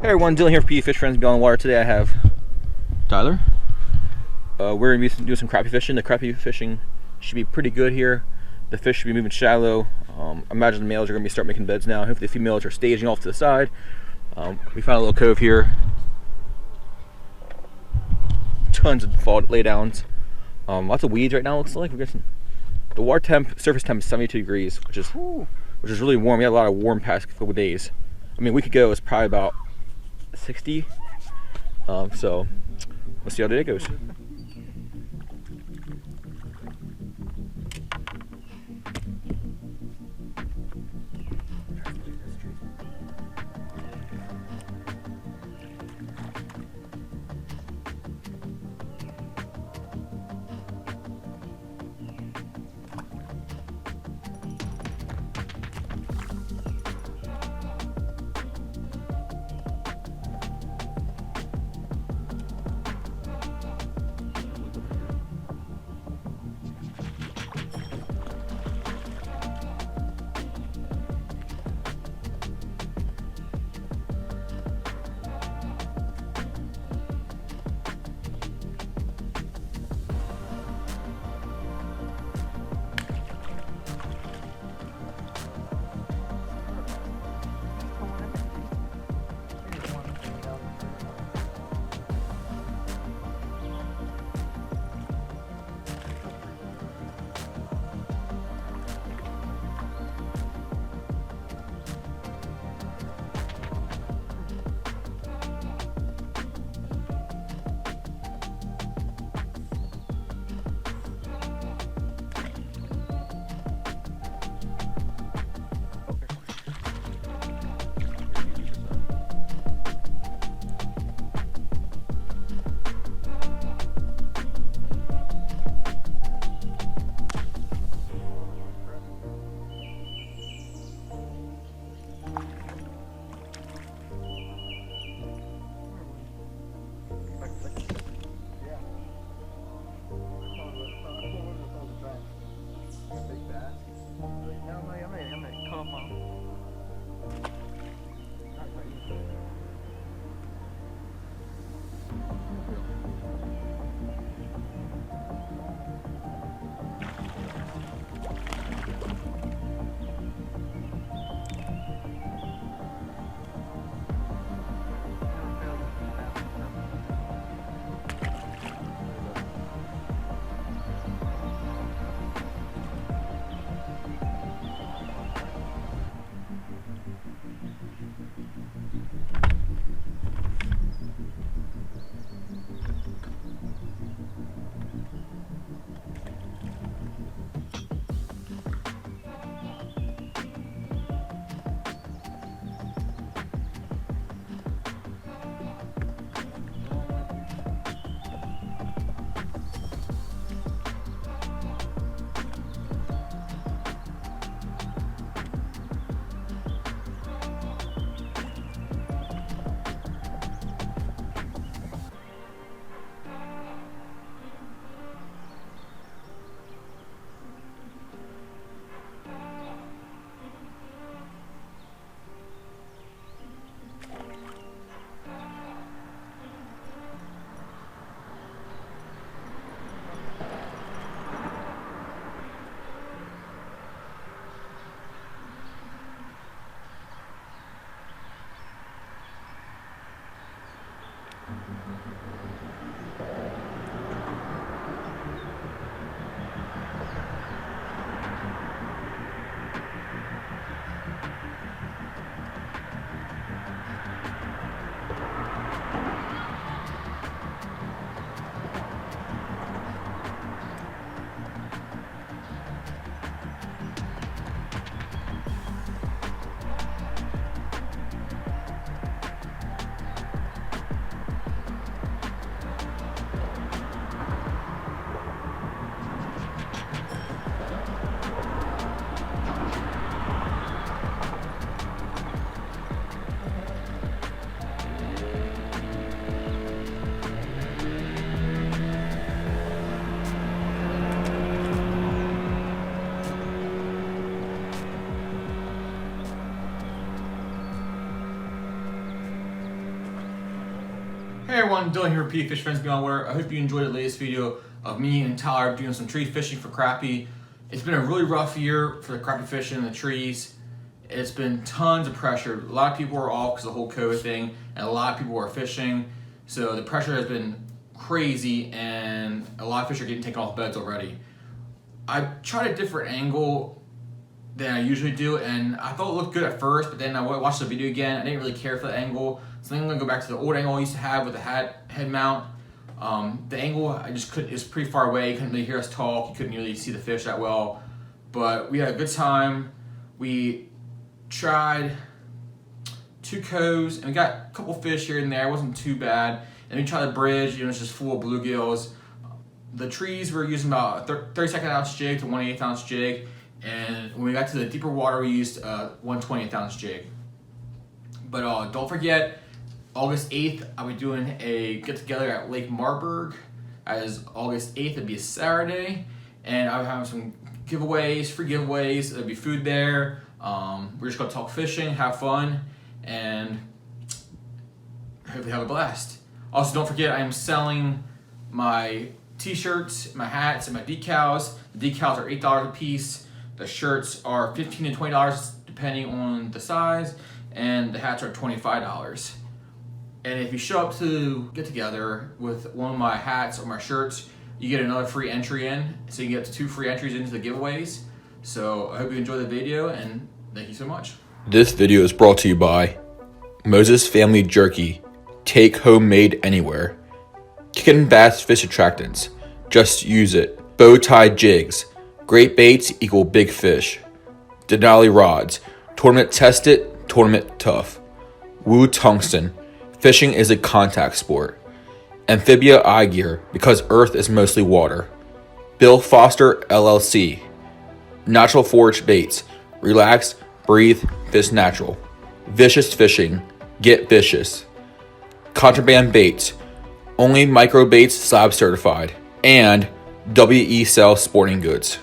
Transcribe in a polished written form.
Hey everyone, Dylan here for PE Fish Friends Beyond the Water. Today I have Tyler. We're going to be doing some crappie fishing. The crappie fishing should be pretty good here. The fish should be moving shallow. I imagine the males are going to start making beds now. Hopefully the females are staging off to the side. We found a little cove here. Tons of fall laydowns. Lots of weeds right now, it looks like. We're getting the water temp, surface temp is 72 degrees, which is really warm. We had a lot of warm past couple days. I mean, a week ago it was probably about 60. So let's see how today goes. Hey everyone, Dylan here with P Fish Friends Beyond Water. I hope you enjoyed the latest video of me and Tyler doing some tree fishing for crappie. It's been a really rough year for the crappie fishing in the trees. It's been tons of pressure. A lot of people are off because of the whole COVID thing, and a lot of people are fishing. So the pressure has been crazy, and a lot of fish are getting taken off beds already. I tried a different angle than I usually do, and I thought it looked good at first, but then I watched the video again. I didn't really care for the angle, so then I'm gonna go back to the old angle I used to have with the head mount. The angle, I just couldn't, it was pretty far away. You couldn't really hear us talk. You couldn't really see the fish that well, but we had a good time. We tried 2 coves, and we got a couple fish here and there. It wasn't too bad. And we tried the bridge, it's just full of bluegills. The trees were using about a 32nd ounce jig to 1/8 ounce jig. And when we got to the deeper water, we used 1/20th ounce jig. But don't forget, August 8th, I'll be doing a get-together at Lake Marburg. As August 8th, it'll be a Saturday. And I'll have some giveaways, free giveaways. There'll be food there. We're just gonna talk fishing, have fun, and hopefully have a blast. Also, don't forget, I am selling my t-shirts, my hats, and my decals. The decals are $8 a piece. The shirts are $15 to $20 depending on the size, and the hats are $25. And if you show up to get together with one of my hats or my shirts, you get another free entry in. So you get 2 free entries into the giveaways. So I hope you enjoy the video, and thank you so much. This video is brought to you by Moses Family Jerky. Take homemade anywhere. Chicken Bass Fish Attractants. Just use it. Bow tie jigs. Great baits equal big fish. Denali rods. Tournament tested, tournament tough. Woo tungsten. Fishing is a contact sport. Amphibia eye gear, because Earth is mostly water. Bill Foster LLC. Natural forage baits. Relax, breathe, fish natural. Vicious fishing. Get vicious. Contraband baits. Only micro baits slab certified. And WE Sell Sporting Goods.